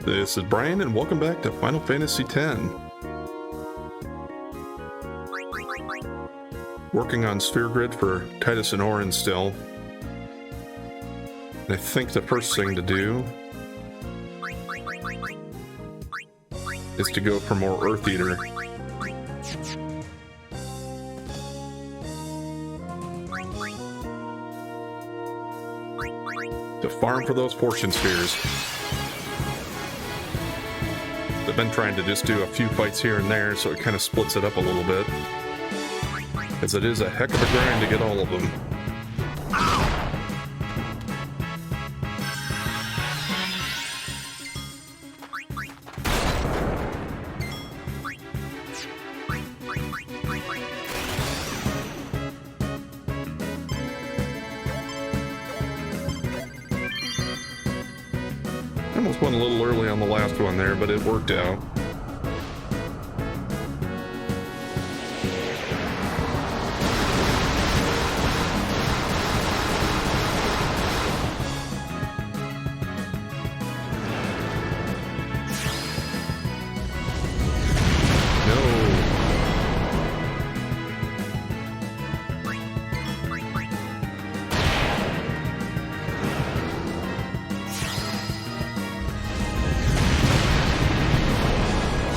This is Brian, and welcome back to Final Fantasy X. Working on Sphere Grid for Tidus and Auron still. And I think the first thing to do is to go for more Earth Eater. To farm for those fortune spheres. I've been trying to just do a few fights here and there, so it kind of splits it up a little bit. As it is a heck of a grind to get all of them. I almost went a little early on the last one there, but it worked out.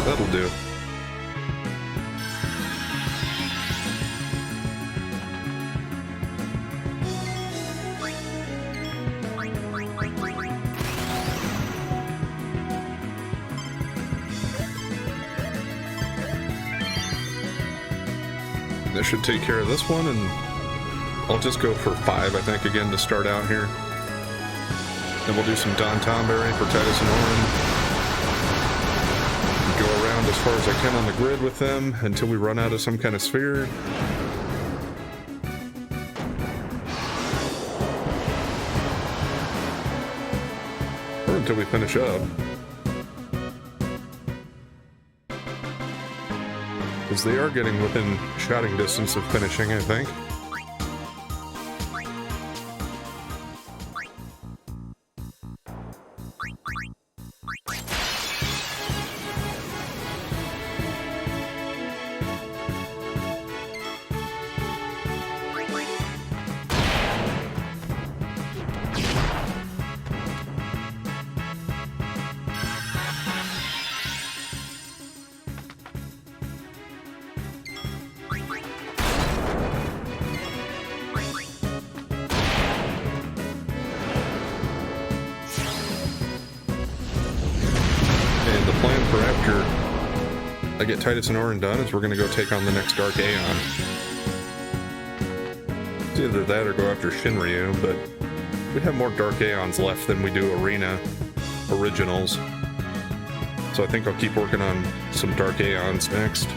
That'll do. That should take care of this one, and I'll just go for 5, I think, again to start out here. Then we'll do some Don Tomberry for Tidus and Auron. Go around as far as I can on the grid with them until we run out of some kind of sphere. Or until we finish up. Because they are getting within shouting distance of finishing, I think. The plan for after I get Tidus and Auron done is we're going to go take on the next Dark Aeon. It's either that or go after Shinryu, but we have more Dark Aeons left than we do Arena Originals. So I think I'll keep working on some Dark Aeons next.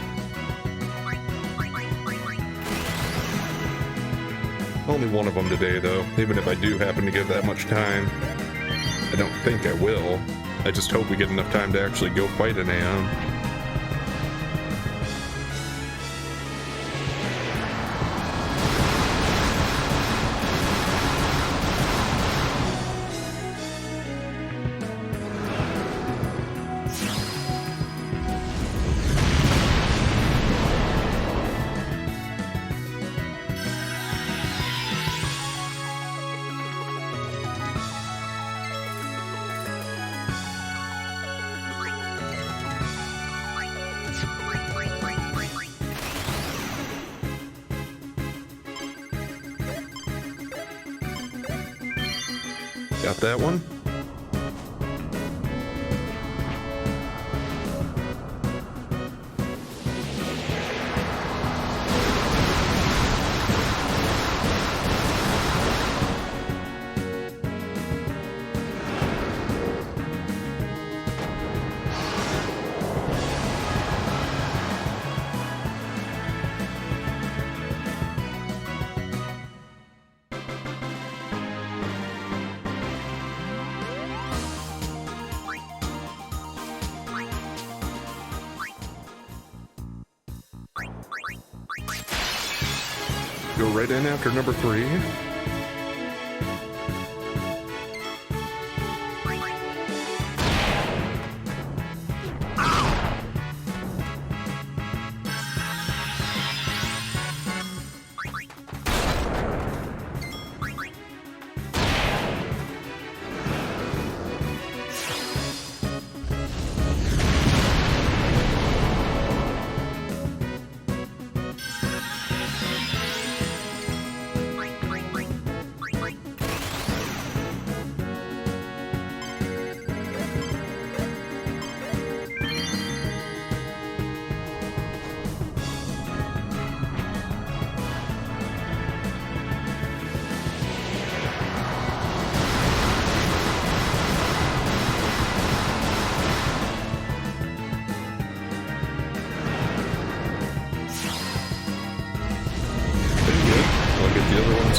Only one of them today, though, even if I do happen to get that much time. I don't think I will. I just hope we get enough time to actually go fight an Aeon. Got that one? Go right in after number 3.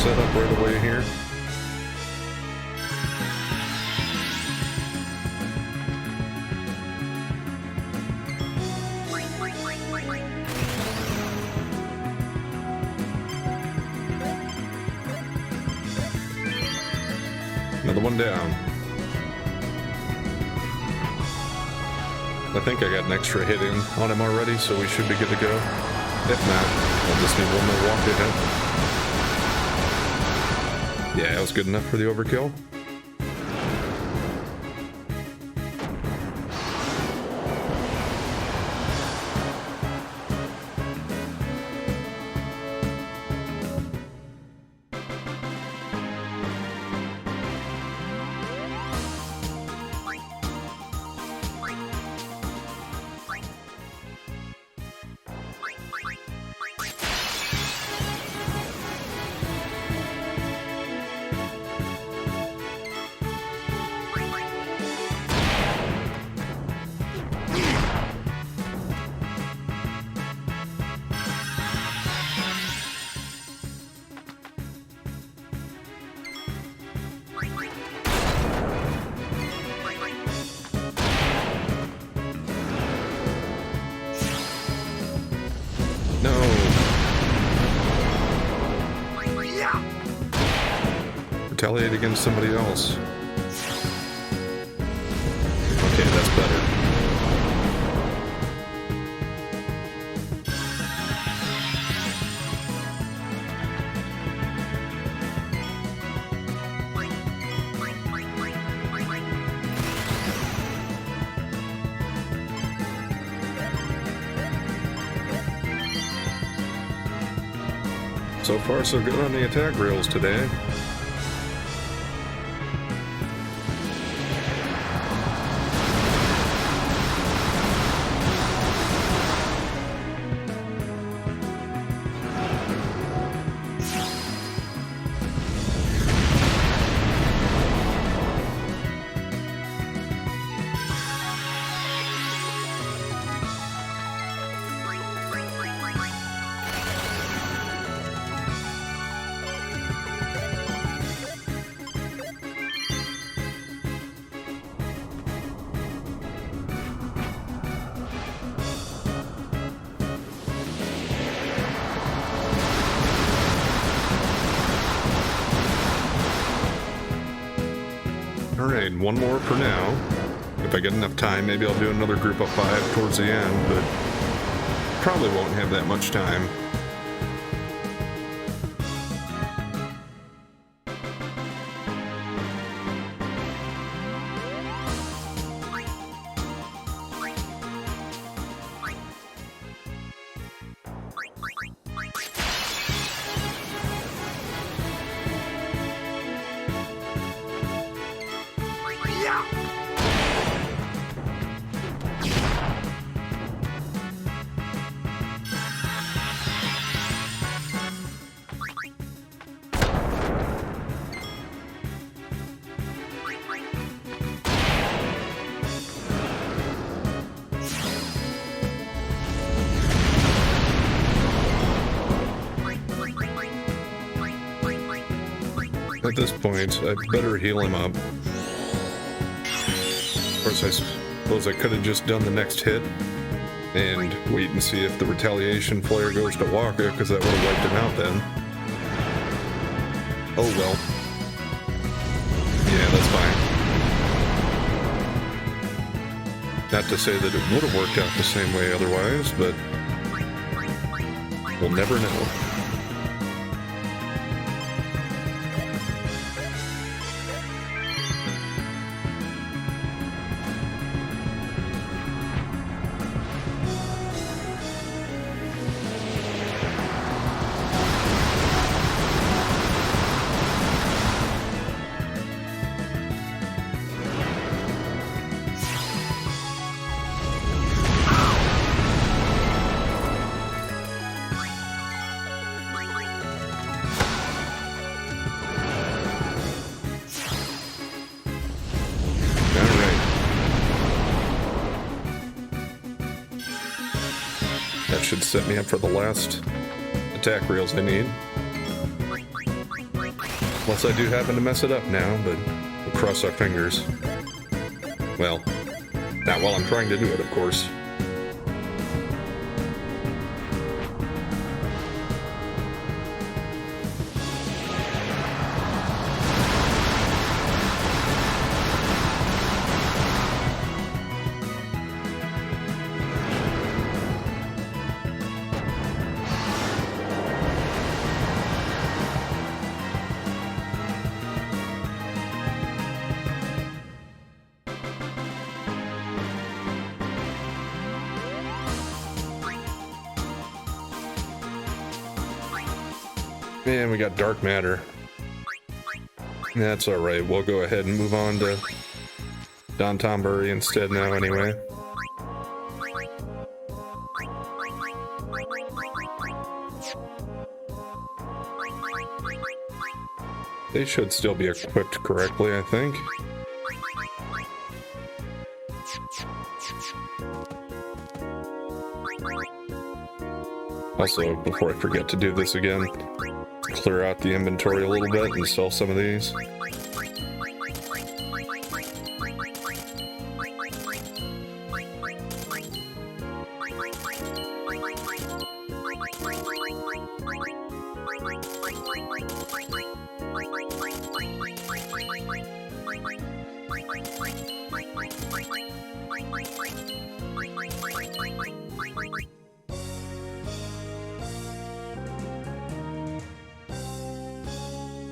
set up right away here. Another one down. I think I got an extra hit in on him already, so we should be good to go. If not, I'll just need one more walk to hit. Yeah, that was good enough for the overkill. Retaliate against somebody else. Okay, that's better. So far, so good on the attack rails today. Alright, one more for now. If I get enough time, maybe I'll do another group of 5 towards the end, but probably won't have that much time. At this point, I'd better heal him up. Of course, I suppose I could have just done the next hit and wait and see if the retaliation flare goes to Waka, because that would have wiped him out then. Oh well. Yeah, that's fine. Not to say that it would have worked out the same way otherwise, but we'll never know. That should set me up for the last attack reels I need. Unless I do happen to mess it up now, but we'll cross our fingers. Well, not while I'm trying to do it, of course. Man, we got dark matter. That's alright, we'll go ahead and move on to Don Tombury instead now anyway. They should still be equipped correctly, I think. Also, before I forget to do this again, clear out the inventory a little bit and sell some of these.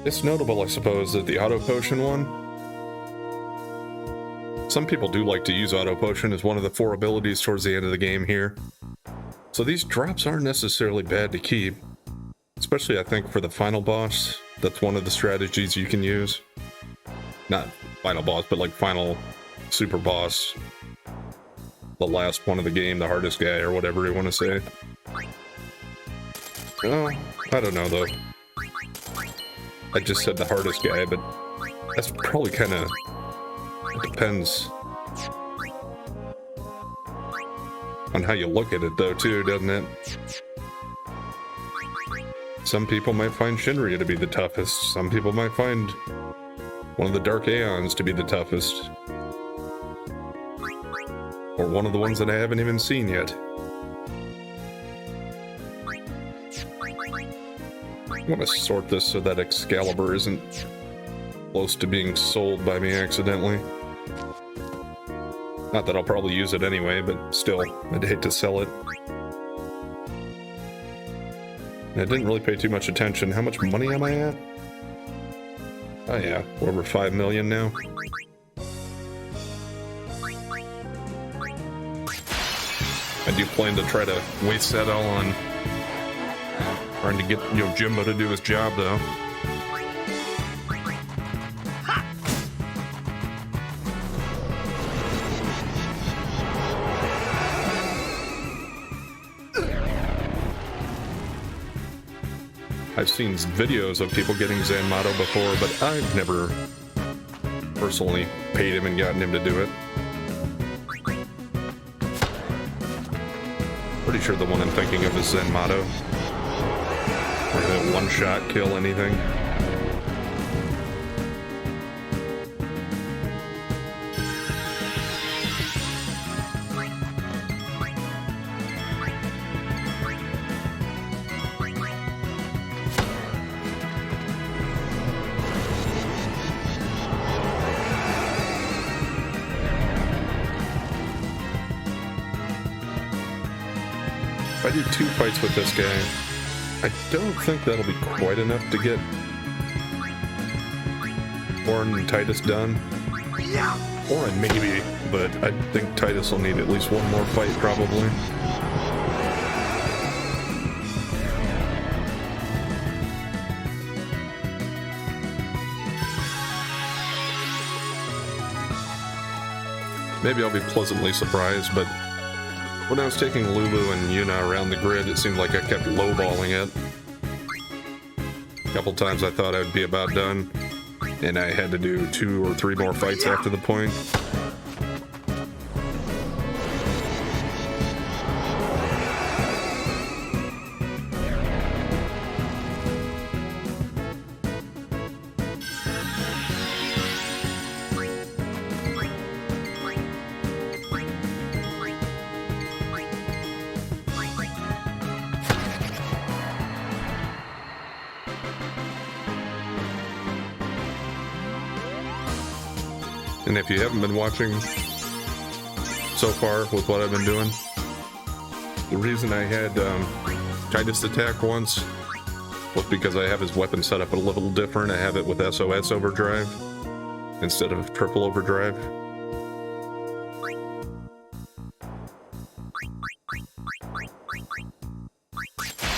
It's notable, I suppose, that the auto potion one. Some people do like to use auto potion as one of the 4 abilities towards the end of the game here. So these drops aren't necessarily bad to keep. Especially, I think, for the final boss. That's one of the strategies you can use. Not final boss, but like final super boss. The last one of the game, the hardest guy, or whatever you want to say. Oh, I don't know, though. I just said the hardest guy, but that's probably kind of... It depends on how you look at it, though, too, doesn't it? Some people might find Shinryu to be the toughest. Some people might find one of the Dark Aeons to be the toughest. Or one of the ones that I haven't even seen yet. I want to sort this so that Excalibur isn't close to being sold by me accidentally. Not that I'll probably use it anyway, but still, I'd hate to sell it. I didn't really pay too much attention. How much money am I at? Oh yeah, we're over 5 million now. I do plan to try to waste that all on trying to get, Jimbo to do his job, though. I've seen videos of people getting Zanmato before, but I've never personally paid him and gotten him to do it. Pretty sure the one I'm thinking of is Zanmato. Where he'll one-shot kill anything. If I do 2 fights with this guy, I don't think that'll be quite enough to get Auron and Tidus done. Auron maybe, but I think Tidus will need at least one more fight, probably. Maybe I'll be pleasantly surprised, but when I was taking Lulu and Yuna around the grid, it seemed like I kept lowballing it. A couple times I thought I'd be about done, and I had to do 2 or 3 more fights after the point. And if you haven't been watching so far with what I've been doing, the reason I had Tidus attack once was because I have his weapon set up a little different. I have it with SOS overdrive instead of triple overdrive.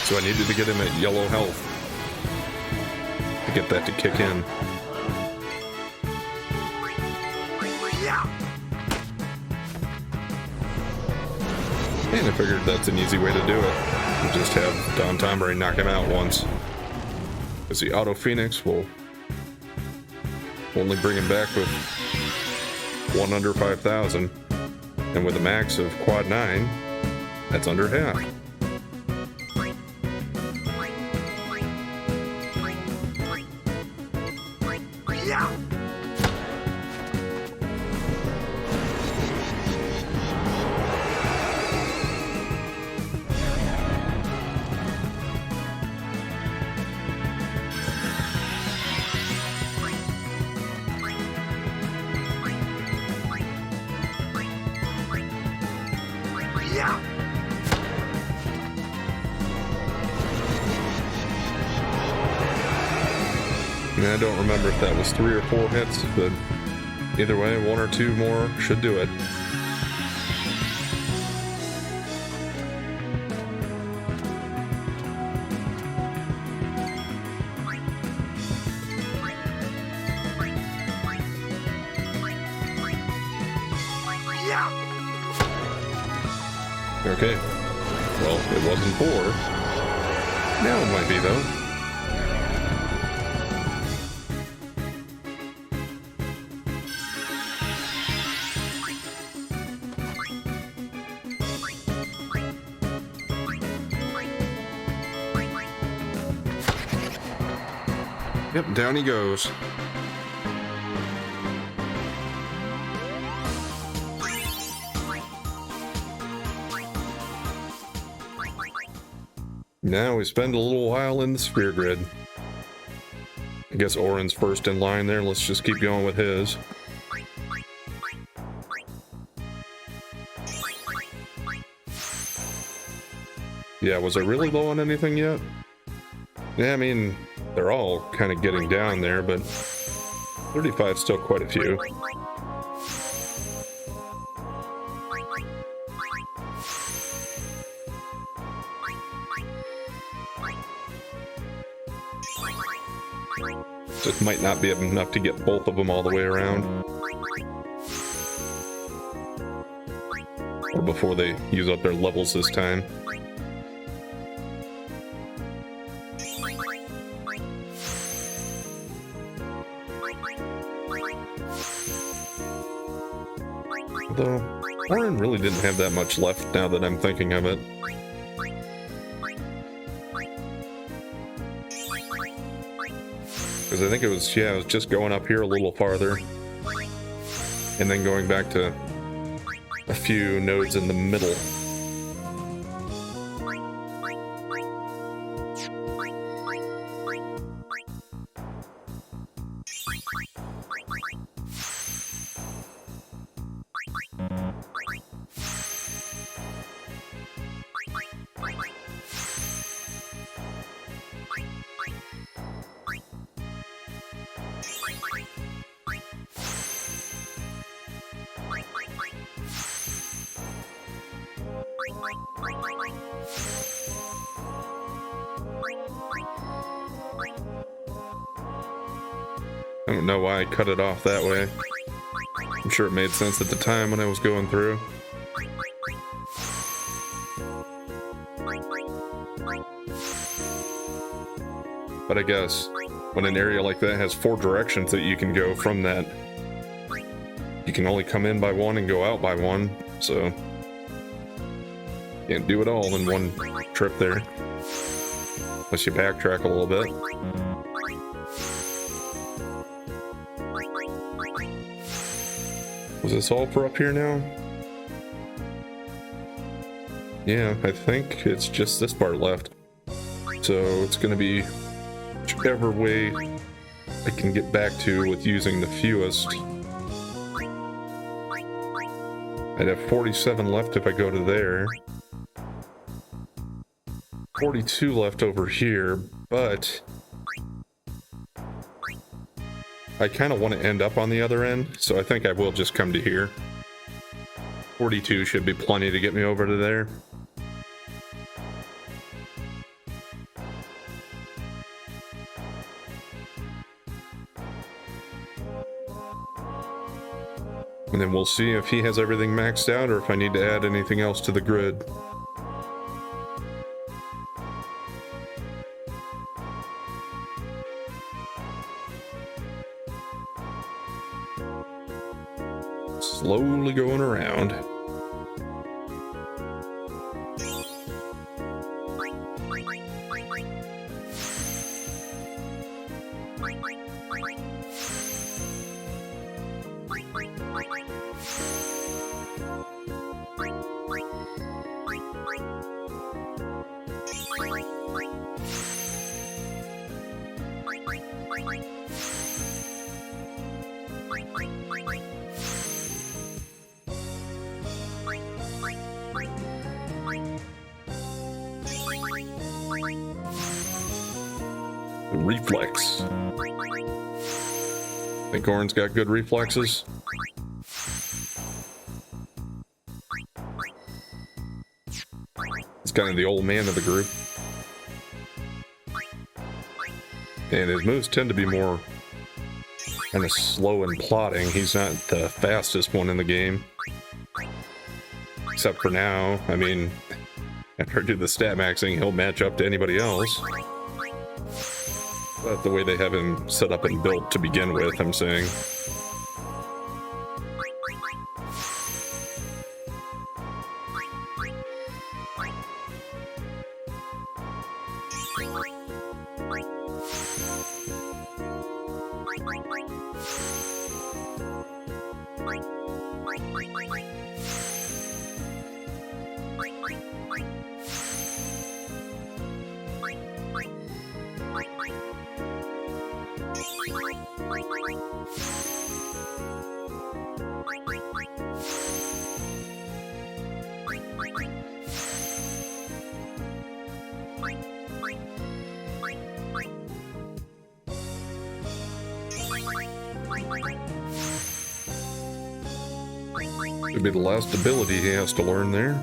So I needed to get him at yellow health to get that to kick in. And I figured that's an easy way to do it. Just have Don Tombury knock him out once. Because the Auto Phoenix will only bring him back with 1 under 5,000. And with a max of quad 9, that's under half. I don't remember if that was 3 or 4 hits, but either way, 1 or 2 more should do it. Okay, well, it wasn't 4. Now it might be, though. Yep, down he goes. Now we spend a little while in the sphere grid. I guess Auron's first in line there. Let's just keep going with his. Yeah, was I really low on anything yet? Yeah, I mean, they're all kind of getting down there, but 35 is still quite a few. Just might not be enough to get both of them all the way around. Or before they use up their levels this time. Although, Auron really didn't have that much left now that I'm thinking of it. Because I think it was just going up here a little farther. And then going back to a few nodes in the middle. I don't know why I cut it off that way. I'm sure it made sense at the time when I was going through. But I guess when an area like that has 4 directions that you can go from that, you can only come in by 1 and go out by 1, so can't do it all in one trip there. Unless you backtrack a little bit. Was this all for up here now? Yeah, I think it's just this part left. So it's gonna be whichever way I can get back to with using the fewest I'd have 47 left if I go to there. 42 left over here, but I kind of want to end up on the other end, so I think I will just come to here. 42 should be plenty to get me over to there. And then we'll see if he has everything maxed out or if I need to add anything else to the grid. Slowly going around. Reflex. Think Auron's got good reflexes? He's kind of the old man of the group. And his moves tend to be more kind of slow and plodding. He's not the fastest one in the game. Except for now. I mean, after I do the stat maxing, he'll match up to anybody else. But the way they have him set up and built to begin with, I'm saying. Could be the last ability he has to learn there.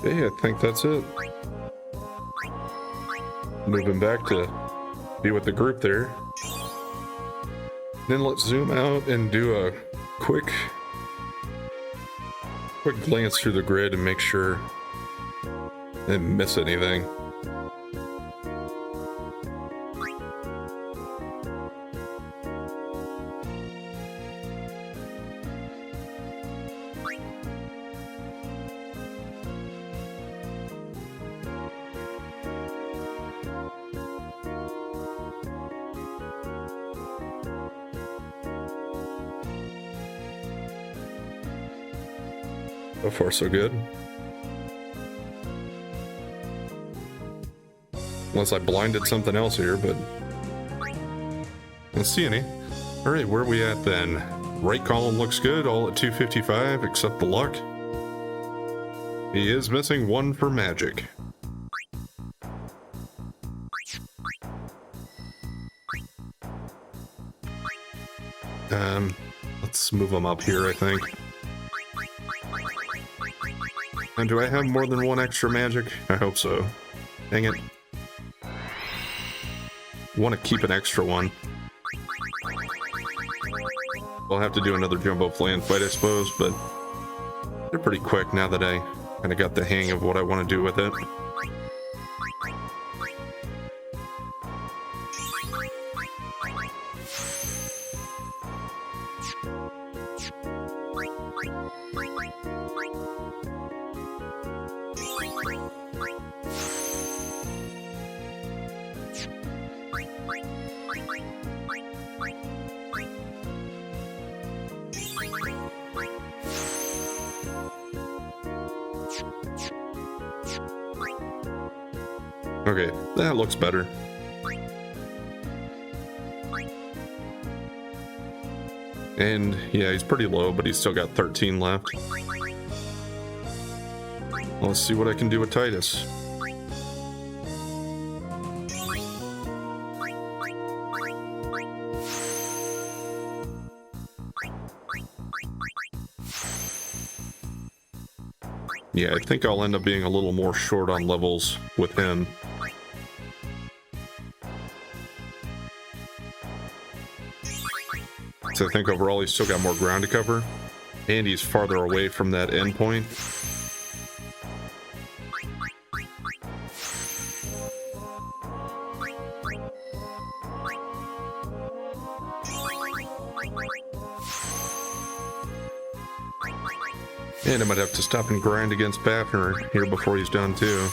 Okay, I think that's it. Moving back to be with the group there. Then let's zoom out and do a quick glance through the grid and make sure I didn't miss anything. So far, so good. Unless I blinded something else here, but I don't see any. Alright, where are we at then? Right column looks good, all at 255, except the luck. He is missing one for magic. Let's move him up here, I think. And do I have more than one extra magic? I hope so. Dang it. Want to keep an extra one. We'll have to do another Jumbo Flan fight, I suppose, but they're pretty quick now that I kind of got the hang of what I want to do with it. Okay, that looks better. And yeah, he's pretty low, but he's still got 13 left. Let's see what I can do with Tidus. Yeah, I think I'll end up being a little more short on levels with him. So I think overall he's still got more ground to cover, and he's farther away from that endpoint. And I might have to stop and grind against Bafner here before he's done too.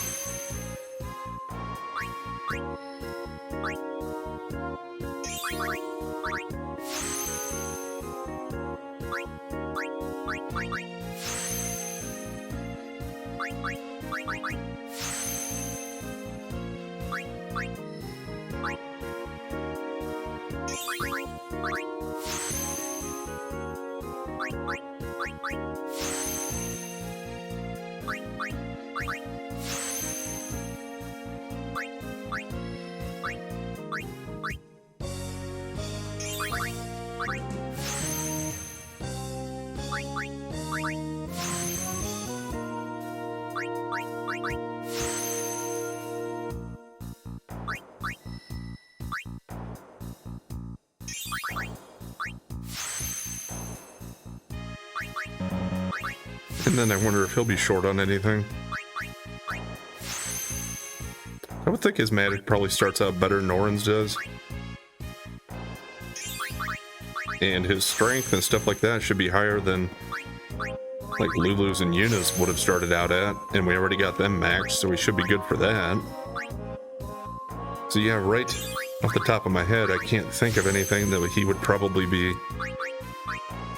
And then I wonder if he'll be short on anything. I would think his magic probably starts out better than Auron's does. And his strength and stuff like that should be higher than like Lulu's and Yuna's would have started out at. And we already got them maxed, so we should be good for that. So yeah, right off the top of my head, I can't think of anything that he would probably be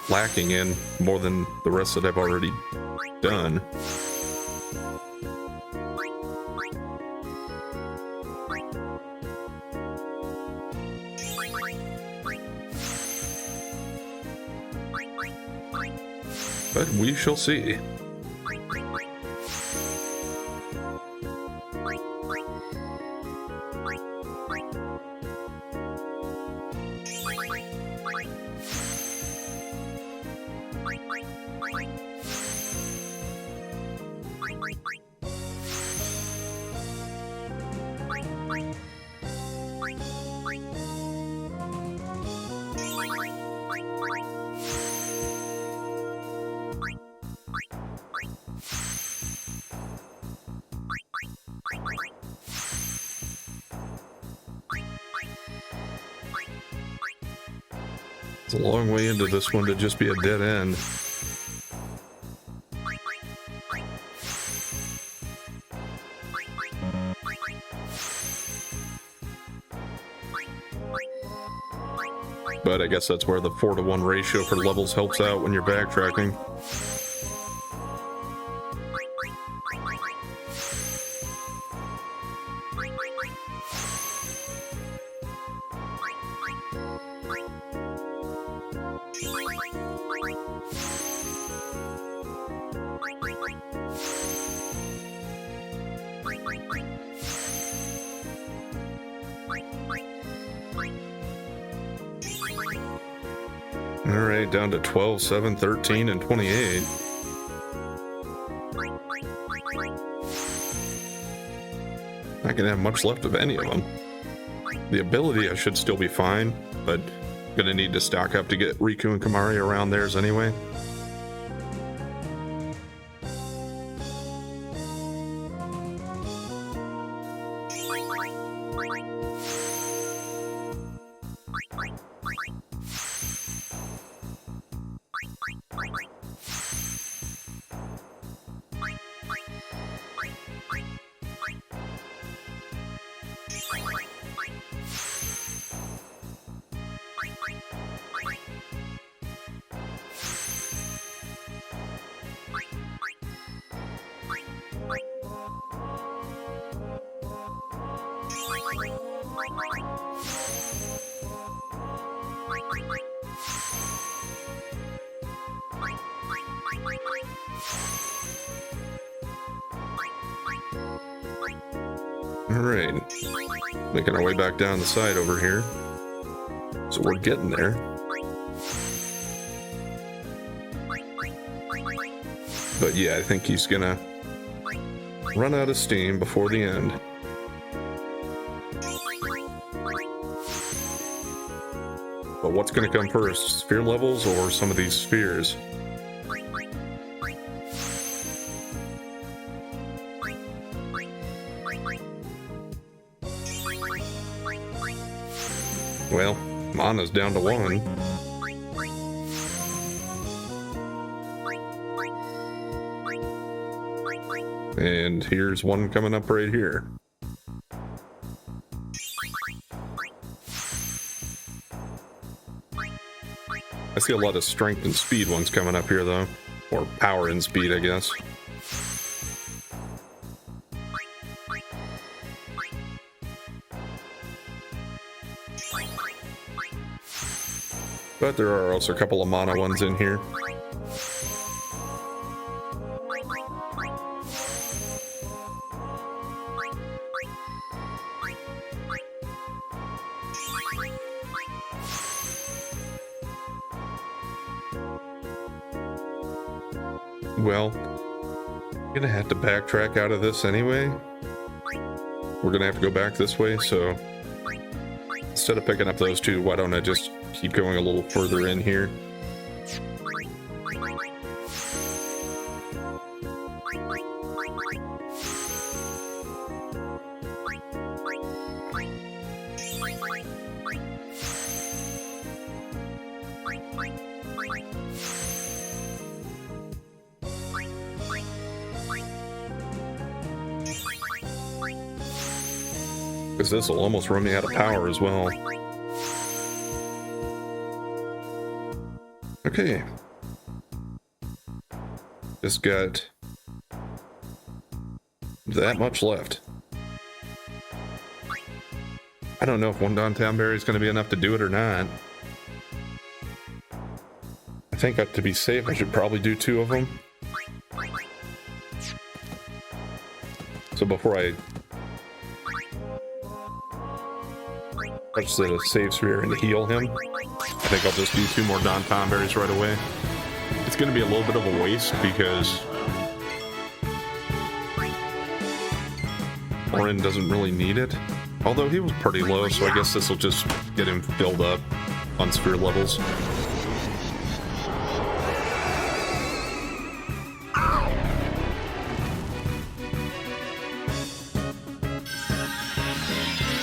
lacking in more than the rest that I've already done. But we shall see. It's a long way into this one to just be a dead end. But I guess that's where the 4-to-1 ratio for levels helps out when you're backtracking. Alright, down to 12, 7, 13, and 28. Not gonna have much left of any of them. The ability I should still be fine, but gonna need to stock up to get Riku and Kamari around theirs anyway. Alright. Making our way back down the side over here. So we're getting there. But yeah, I think he's gonna run out of steam before the end. But what's gonna come first? Sphere levels or some of these spheres? Well, mana's down to 1. And here's one coming up right here. I see a lot of strength and speed ones coming up here, though. Or power and speed, I guess. But there are also a couple of mana ones in here. Well, I'm gonna have to backtrack out of this anyway. We're gonna have to go back this way, so instead of picking up those two, why don't I just keep going a little further in here? Because this will almost run me out of power as well. Okay. Just got that much left. I don't know if one downtown berry is going to be enough to do it or not. I think to be safe, I should probably do 2 of them. So before I touch the save sphere and heal him, I think I'll just do 2 more downtown berries right away. It's going to be a little bit of a waste because Auron doesn't really need it. Although he was pretty low, so I guess this will just get him filled up on sphere levels.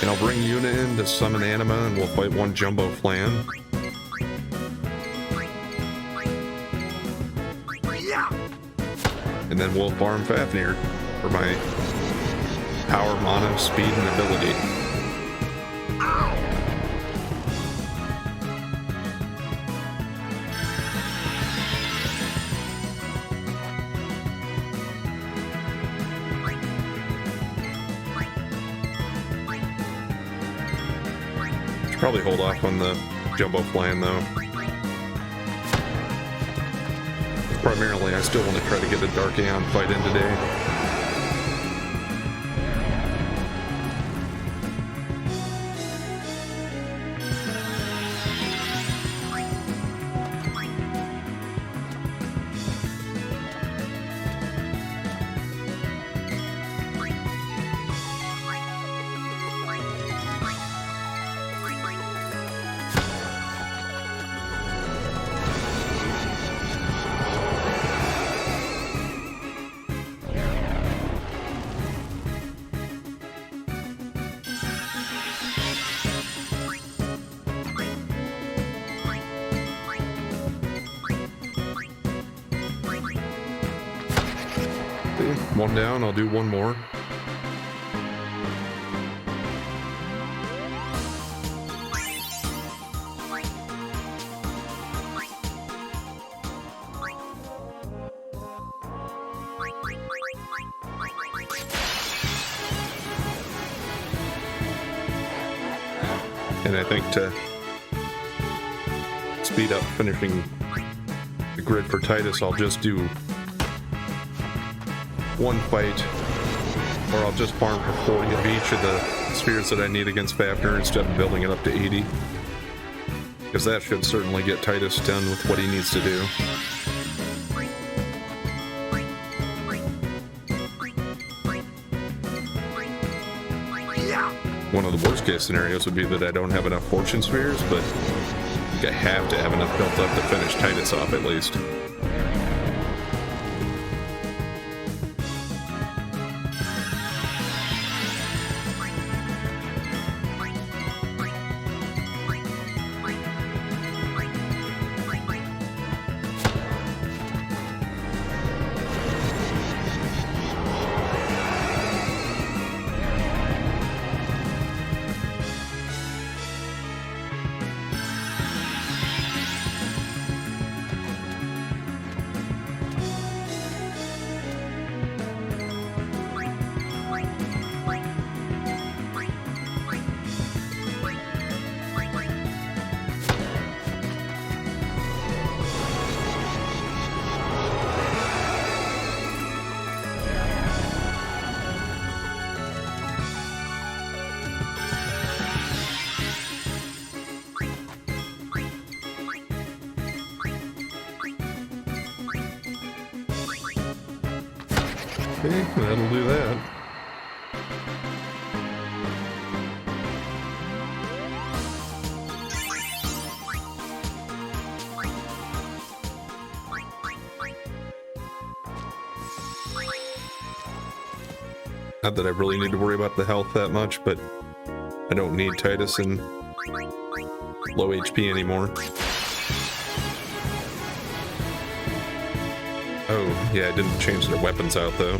And I'll bring Yuna in to summon Anima, and we'll fight one Jumbo Flan. And then we'll farm Fafnir for my power, mana, speed, and ability. Should probably hold off on the Jumbo Flan though. Primarily, I still want to try to get a Dark Aeon fight in today. One down, I'll do one more. And I think to speed up finishing the grid for Tidus, I'll just do one fight Or I'll just farm for 40 of each of the spheres that I need against Fafnir instead of building it up to 80. Because that should certainly get Tidus done with what he needs to do. One of the worst case scenarios would be that I don't have enough fortune spheres, but I think I have to have enough built up to finish Tidus off at least. Okay, that'll do that. Not that I really need to worry about the health that much, but I don't need Tidus in low HP anymore. Oh, yeah, I didn't change their weapons out, though.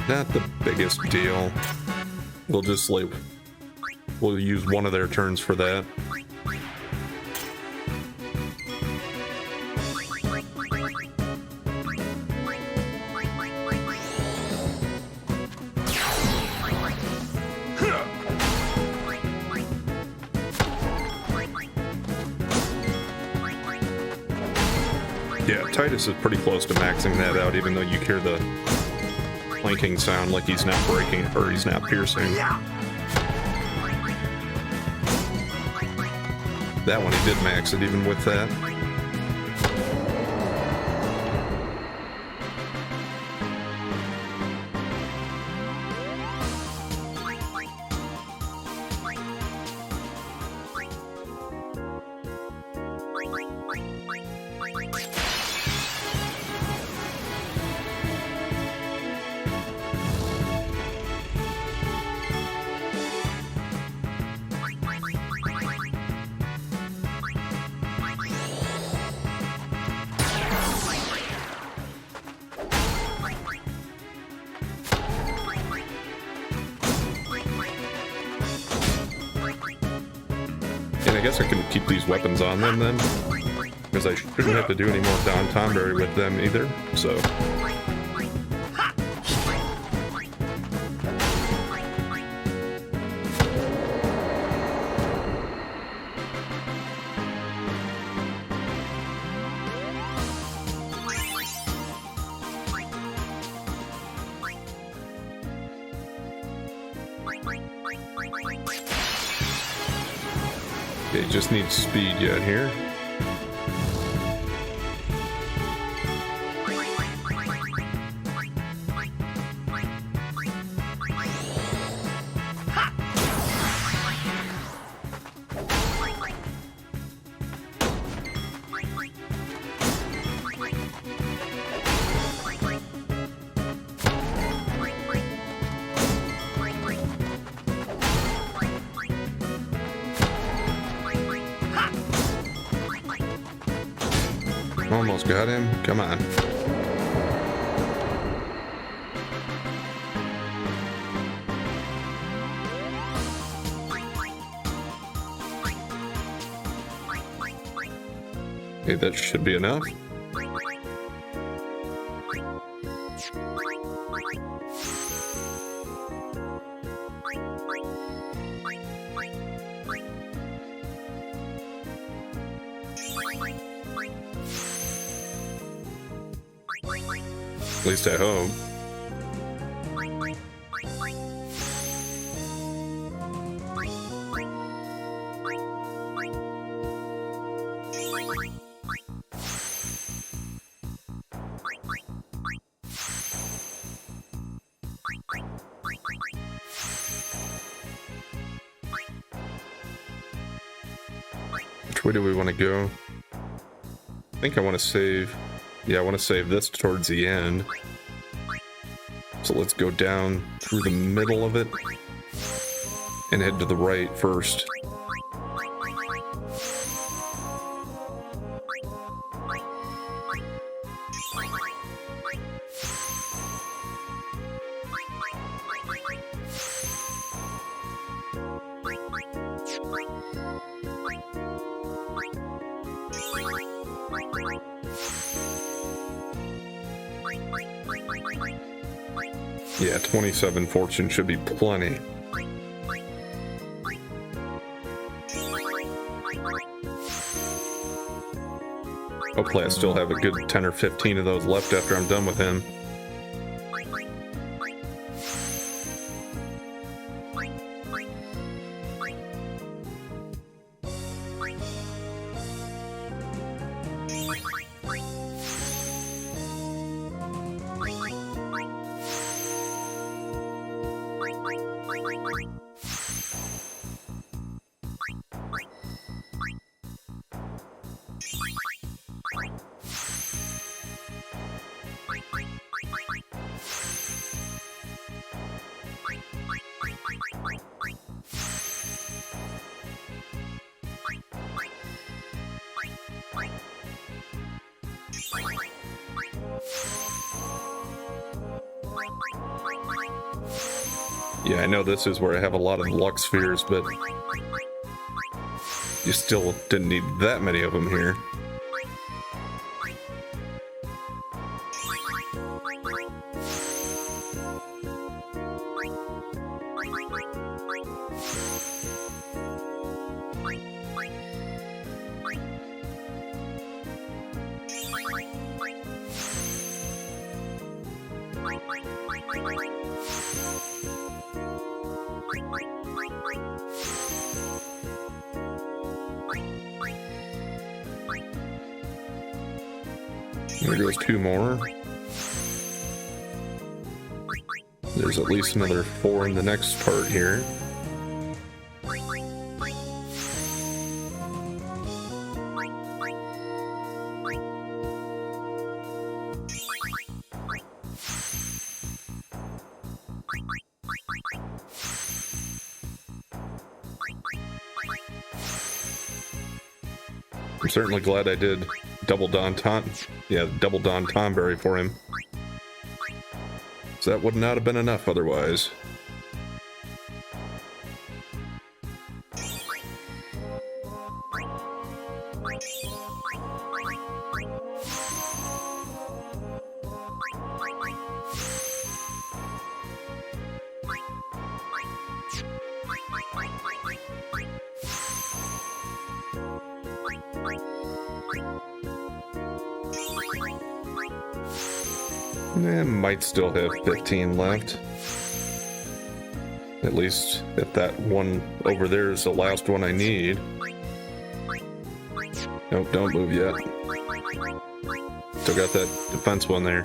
Not the biggest deal. We'll just, like, we'll use one of their turns for that. Yeah, Tidus is pretty close to maxing that out, even though you hear the clanking sound like he's not breaking, or he's not piercing. That one he did max it even with that. I guess I can keep these weapons on them then, because I shouldn't have to do any more Don Tomberry with them either, so... Okay, just need speed yet here. Almost got him. Come on. Okay, that should be enough. At least I hope. Which way do we want to go? I think I want to save... Yeah, I want to save this towards the end. So let's go down through the middle of it and head to the right first. Yeah, 27 fortune should be plenty. Hopefully I still have a good 10 or 15 of those left after I'm done with him. Yeah, I know this is where I have a lot of luck spheres, but you still didn't need that many of them here. There goes two more. There's at least another 4 in the next part here. I'm certainly glad I did double Don Tomberry for him. So that would not have been enough otherwise. Might still have 15 left. At least if that one over there is the last one I need. Nope, don't move yet. Still got that defense one there.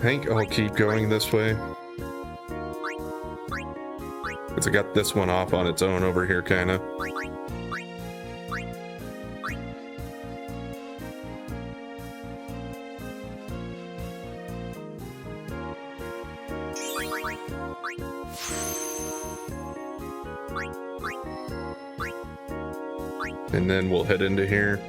think I'll keep going this way. Because I got this one off on its own over here, kind of. And then we'll head into here.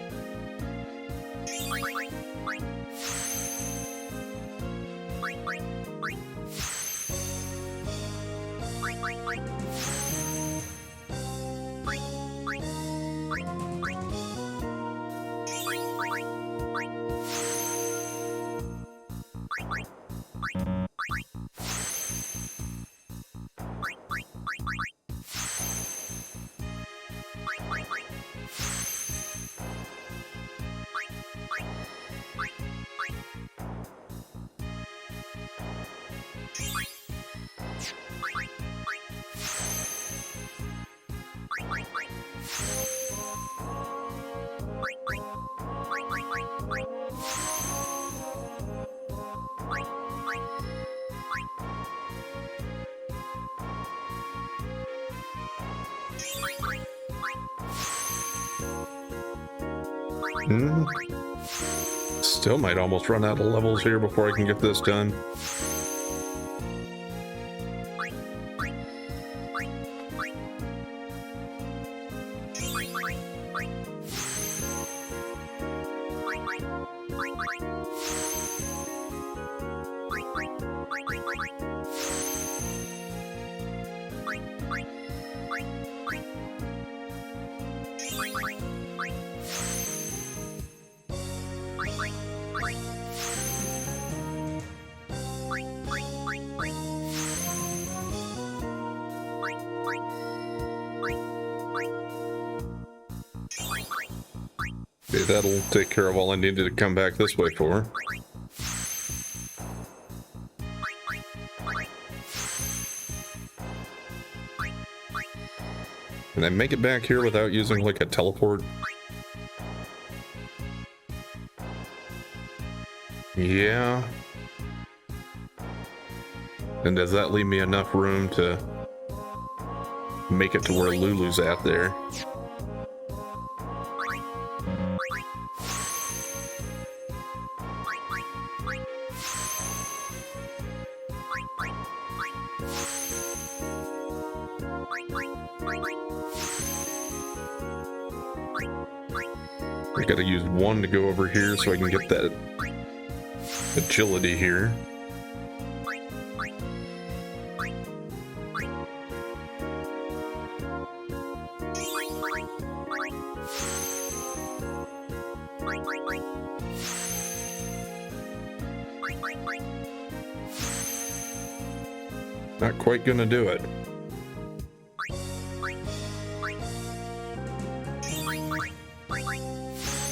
Still might almost run out of levels here before I can get this done. Okay, that'll take care of all I needed to come back this way for. Can I make it back here without using like a teleport? Yeah. And does that leave me enough room to make it to where Lulu's at there? I gotta use one to go over here so I can get that agility here. Not quite gonna do it.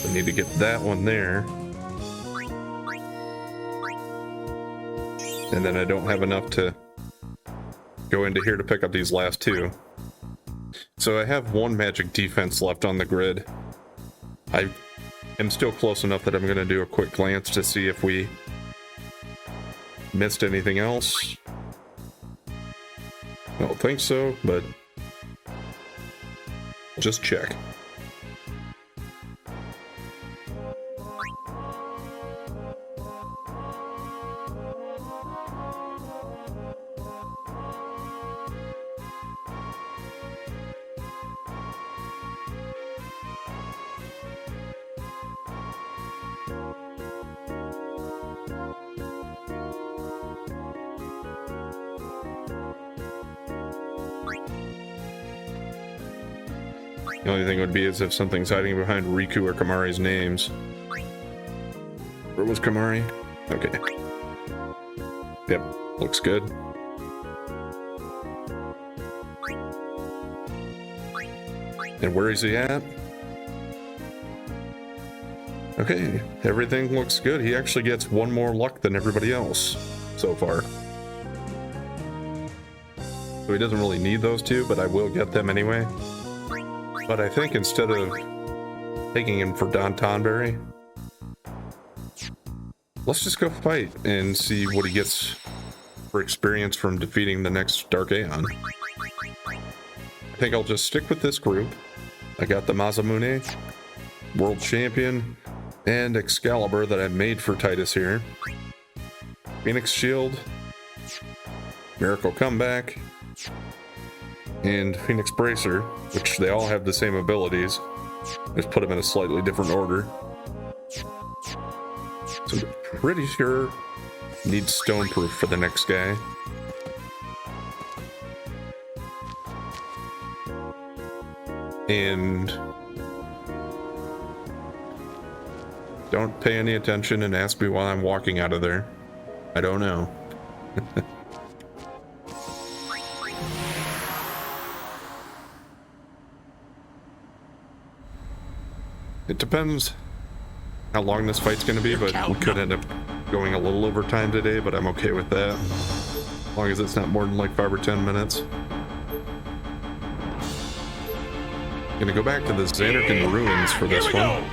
I need to get that one there. And then I don't have enough to go into here to pick up these last two. So I have one magic defense left on the grid. I am still close enough that I'm going to do a quick glance to see if we missed anything else. I don't think so, but just check. The only thing would be is if something's hiding behind Riku or Kamari's names. Where was Kamari? Okay. Yep, looks good. And where is he at? Okay, everything looks good. He actually gets one more luck than everybody else so far. So he doesn't really need those two, but I will get them anyway. But I think instead of taking him for Don Tonberry, let's just go fight and see what he gets for experience from defeating the next Dark Aeon. I think I'll just stick with this group. I got the Masamune, World Champion, and Excalibur that I made for Tidus here. Phoenix Shield, Miracle Comeback, and Phoenix Bracer, which they all have the same abilities. Just put them in a slightly different order. So I'm pretty sure need Stoneproof for the next guy. And don't pay any attention and ask me while I'm walking out of there. I don't know. It depends how long this fight's going to be, but we could end up going a little over time today, but I'm okay with that. As long as it's not more than like 5 or 10 minutes. Gonna go back to the Xanarkand Ruins for this one.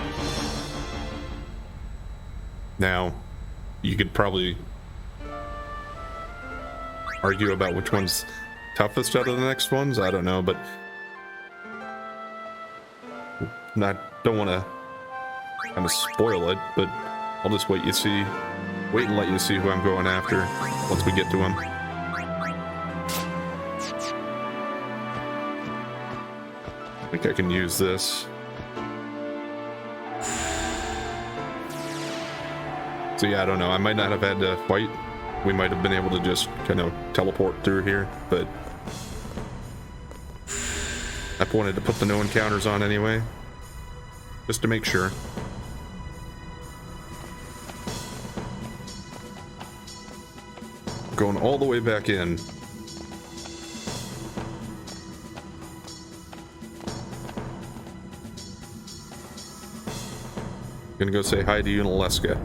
Now, you could probably argue about which one's toughest out of the next ones. I don't know, but don't want to kind of spoil it, but I'll just wait and let you see who I'm going after once we get to him. I think I can use this. So yeah, I don't know. I might not have had to fight. We might have been able to just kind of teleport through here, but I wanted to put the no encounters on anyway, just to make sure. Going all the way back in. Gonna go say hi to Unalesca.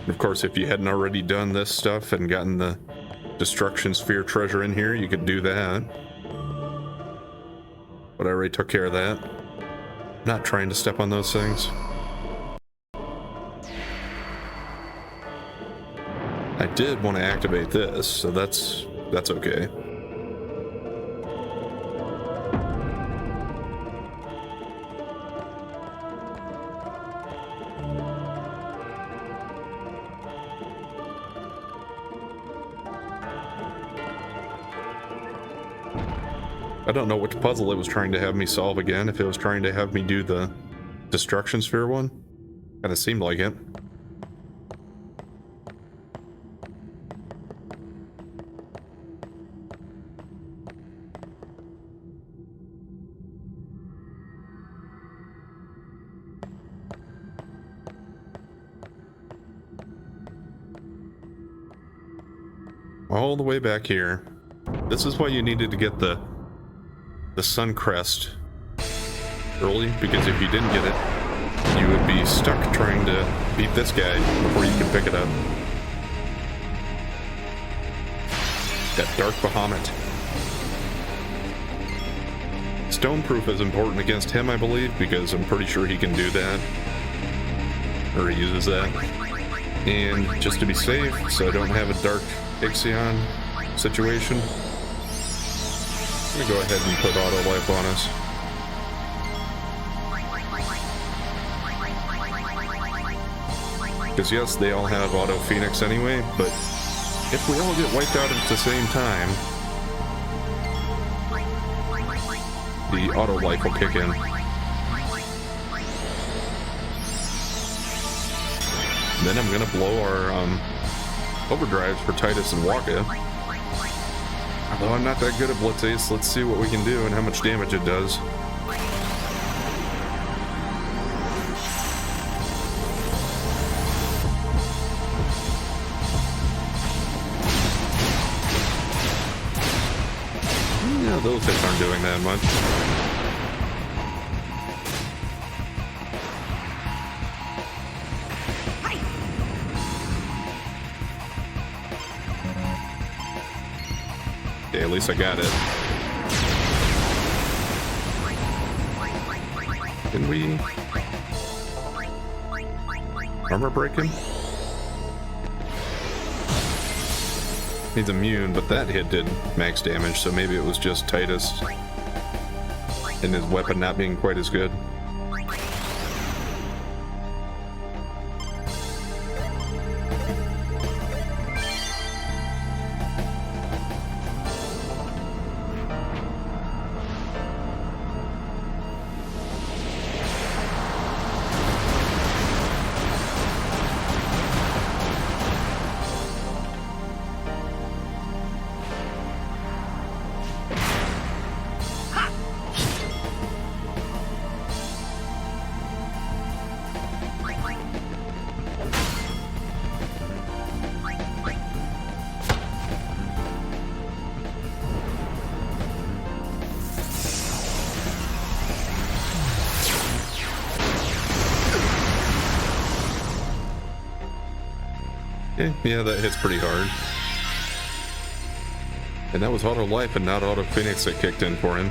Of course, if you hadn't already done this stuff and gotten the Destruction Sphere treasure in here, you could do that. But I already took care of that. Not trying to step on those things. I did want to activate this, so that's okay. I don't know which puzzle it was trying to have me solve again, if it was trying to have me do the Destruction Sphere one. Kinda seemed like it. All the way back here. This is why you needed to get the Sun Crest early, because if you didn't get it, you would be stuck trying to beat this guy before you can pick it up. That Dark Bahamut. Stoneproof is important against him, I believe, because I'm pretty sure he can do that. Or he uses that. And just to be safe, so I don't have a Dark Ixion situation, I'm gonna go ahead and put auto life on us. Because yes, they all have auto Phoenix anyway, but if we all get wiped out at the same time, the auto life will kick in. Then I'm gonna blow our overdrives for Tidus and Waka. Although I'm not that good at Blitz Ace, let's see what we can do and how much damage it does. Yeah, those hits aren't doing that much. Okay, at least I got it. Can we? Armor break him? He's immune, but that hit did max damage, so maybe it was just Tidus and his weapon not being quite as good. Yeah, that hits pretty hard. And that was Auto Life and not Auto Phoenix that kicked in for him.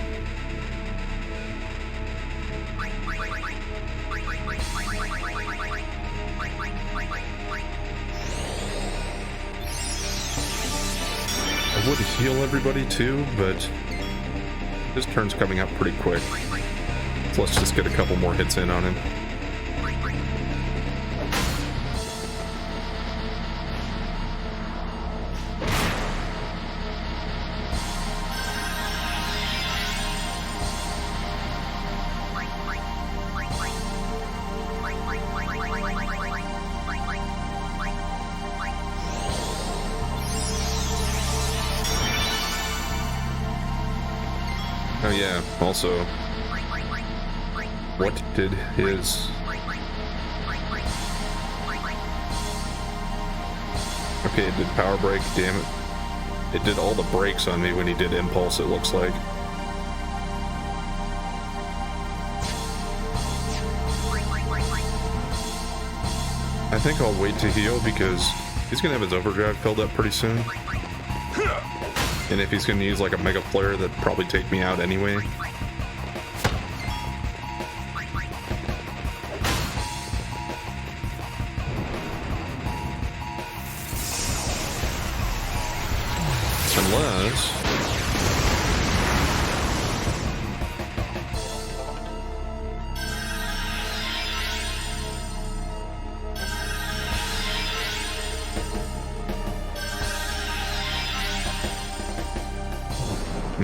I would heal everybody too, but his turn's coming up pretty quick. So let's just get a couple more hits in on him. Oh yeah, also, what did his... Okay, it did power break, damn it. It did all the breaks on me when he did impulse, it looks like. I think I'll wait to heal because he's gonna have his overdrive filled up pretty soon. And if he's going to use like a mega flare, that'd probably take me out anyway. Unless...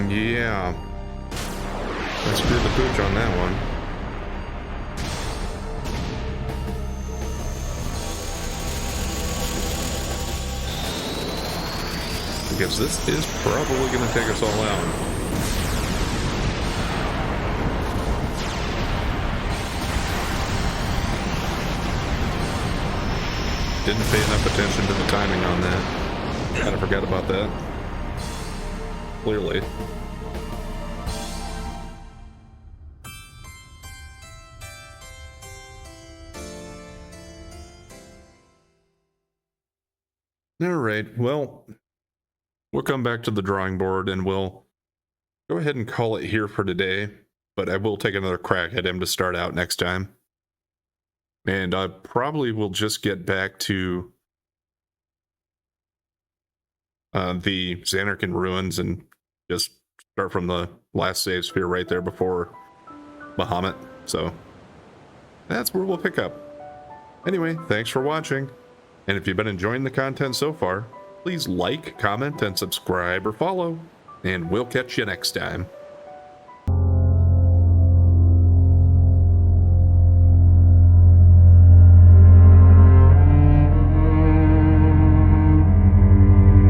Yeah, I screwed the pooch on that one. Because this is probably going to take us all out. Didn't pay enough attention to the timing on that. Kind of forgot about that. Clearly. Alright, well, we'll come back to the drawing board and we'll go ahead and call it here for today, but I will take another crack at him to start out next time. And I probably will just get back to the Xanarkin ruins and just start from the last save sphere right there before Bahamut. So that's where we'll pick up. Anyway, thanks for watching. And if you've been enjoying the content so far, please like, comment, and subscribe or follow. And we'll catch you next time.